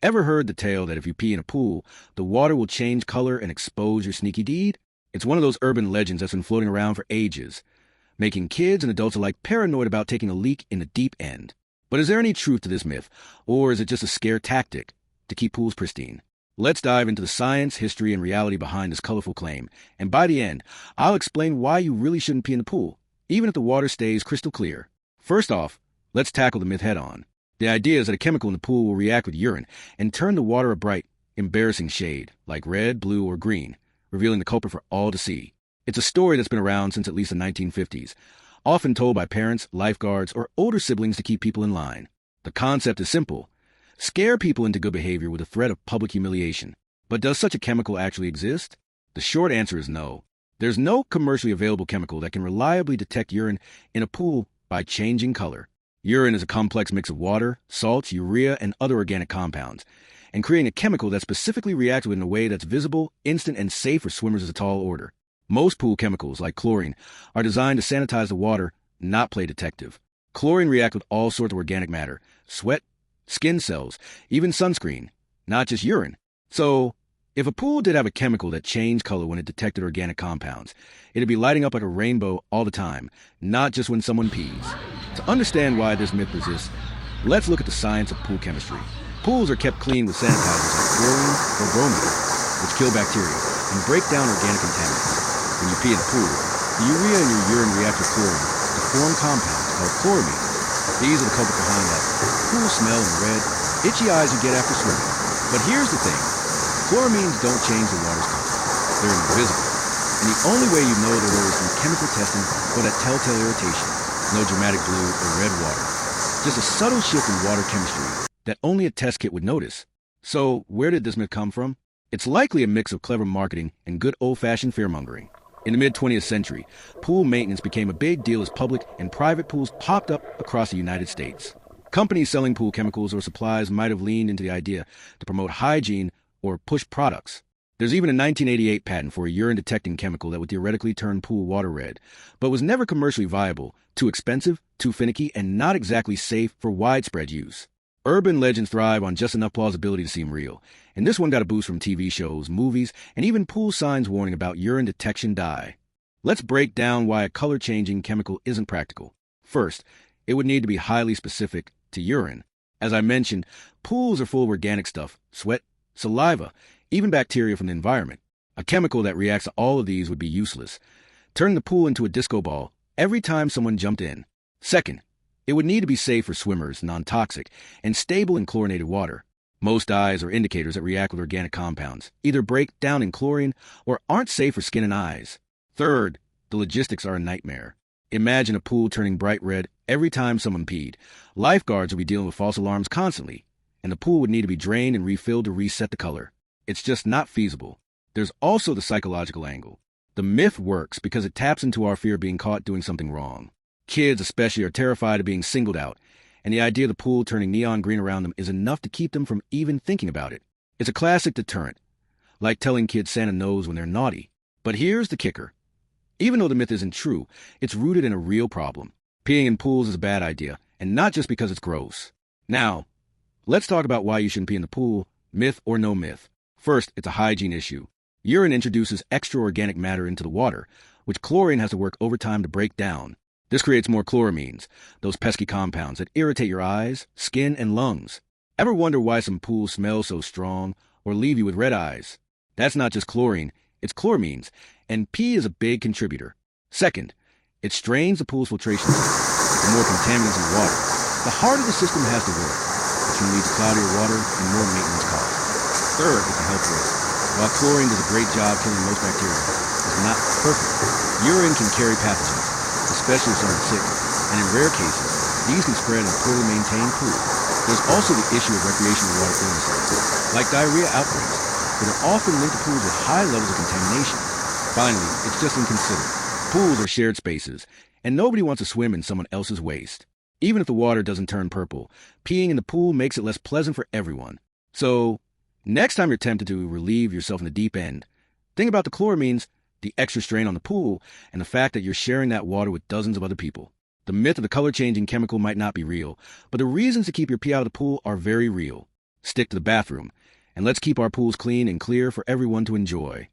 Ever heard the tale that if you pee in a pool, the water will change color and expose your sneaky deed? It's one of those urban legends that's been floating around for ages, making kids and adults alike paranoid about taking a leak in the deep end. But is there any truth to this myth, or is it just a scare tactic to keep pools pristine? Let's dive into the science, history, and reality behind this colorful claim, and by the end, I'll explain why you really shouldn't pee in the pool, even if the water stays crystal clear. First off, let's tackle the myth head-on. The idea is that a chemical in the pool will react with urine and turn the water a bright, embarrassing shade, like red, blue, or green, revealing the culprit for all to see. It's a story that's been around since at least the 1950s, often told by parents, lifeguards, or older siblings to keep people in line. The concept is simple. Scare people into good behavior with a threat of public humiliation. But does such a chemical actually exist? The short answer is no. There's no commercially available chemical that can reliably detect urine in a pool by changing color. Urine is a complex mix of water, salts, urea, and other organic compounds, and creating a chemical that specifically reacts with in a way that's visible, instant, and safe for swimmers is a tall order. Most pool chemicals, like chlorine, are designed to sanitize the water, not play detective. Chlorine reacts with all sorts of organic matter, sweat, skin cells, even sunscreen, not just urine. So, if a pool did have a chemical that changed color when it detected organic compounds, it'd be lighting up like a rainbow all the time, not just when someone pees. To understand why this myth persists, let's look at the science of pool chemistry. Pools are kept clean with sanitizers like chlorine or bromine, which kill bacteria and break down organic contaminants. When you pee in the pool, the urea in your urine react with chlorine to form compounds called chloramines. These are the culprit behind that pool smell and red, itchy eyes you get after swimming. But here's the thing. Chloramines don't change the water's color. They're invisible. And the only way you know they're there is through chemical testing or that telltale irritation. No dramatic blue or red water. Just a subtle shift in water chemistry that only a test kit would notice. So, where did this myth come from? It's likely a mix of clever marketing and good old-fashioned fear-mongering. In the mid-20th century, pool maintenance became a big deal as public and private pools popped up across the United States. Companies selling pool chemicals or supplies might have leaned into the idea to promote hygiene or push products. There's even a 1988 patent for a urine-detecting chemical that would theoretically turn pool water red, but was never commercially viable, too expensive, too finicky, and not exactly safe for widespread use. Urban legends thrive on just enough plausibility to seem real, and this one got a boost from TV shows, movies, and even pool signs warning about urine detection dye. Let's break down why a color-changing chemical isn't practical. First, it would need to be highly specific to urine. As I mentioned, pools are full of organic stuff, sweat, saliva, even bacteria from the environment. A chemical that reacts to all of these would be useless, turning the pool into a disco ball every time someone jumped in. Second, it would need to be safe for swimmers, non-toxic, and stable in chlorinated water. Most dyes are indicators that react with organic compounds, either break down in chlorine or aren't safe for skin and eyes. Third, the logistics are a nightmare. Imagine a pool turning bright red every time someone peed. Lifeguards would be dealing with false alarms constantly, and the pool would need to be drained and refilled to reset the color. It's just not feasible. There's also the psychological angle. The myth works because it taps into our fear of being caught doing something wrong. Kids especially are terrified of being singled out, and the idea of the pool turning neon green around them is enough to keep them from even thinking about it. It's a classic deterrent, like telling kids Santa knows when they're naughty. But here's the kicker. Even though the myth isn't true, it's rooted in a real problem. Peeing in pools is a bad idea, and not just because it's gross. Now, let's talk about why you shouldn't pee in the pool, myth or no myth. First, it's a hygiene issue. Urine introduces extra organic matter into the water, which chlorine has to work overtime to break down. This creates more chloramines, those pesky compounds that irritate your eyes, skin, and lungs. Ever wonder why some pools smell so strong or leave you with red eyes? That's not just chlorine, it's chloramines, and pee is a big contributor. Second, it strains the pool's filtration system. The more contaminants in the water, the harder the system has to work, which can lead to cloudier water and more maintenance costs. Third, it's a health risk. While chlorine does a great job killing most bacteria, it's not perfect. Urine can carry pathogens, especially if someone's sick, and in rare cases, these can spread in a poorly maintained pool. There's also the issue of recreational water illnesses, like diarrhea outbreaks, that are often linked to pools with high levels of contamination. Finally, it's just inconsiderate. Pools are shared spaces, and nobody wants to swim in someone else's waste. Even if the water doesn't turn purple, peeing in the pool makes it less pleasant for everyone. So, next time you're tempted to relieve yourself in the deep end, think about the chloramines, the extra strain on the pool, and the fact that you're sharing that water with dozens of other people. The myth of the color-changing chemical might not be real, but the reasons to keep your pee out of the pool are very real. stick to the bathroom, and let's keep our pools clean and clear for everyone to enjoy.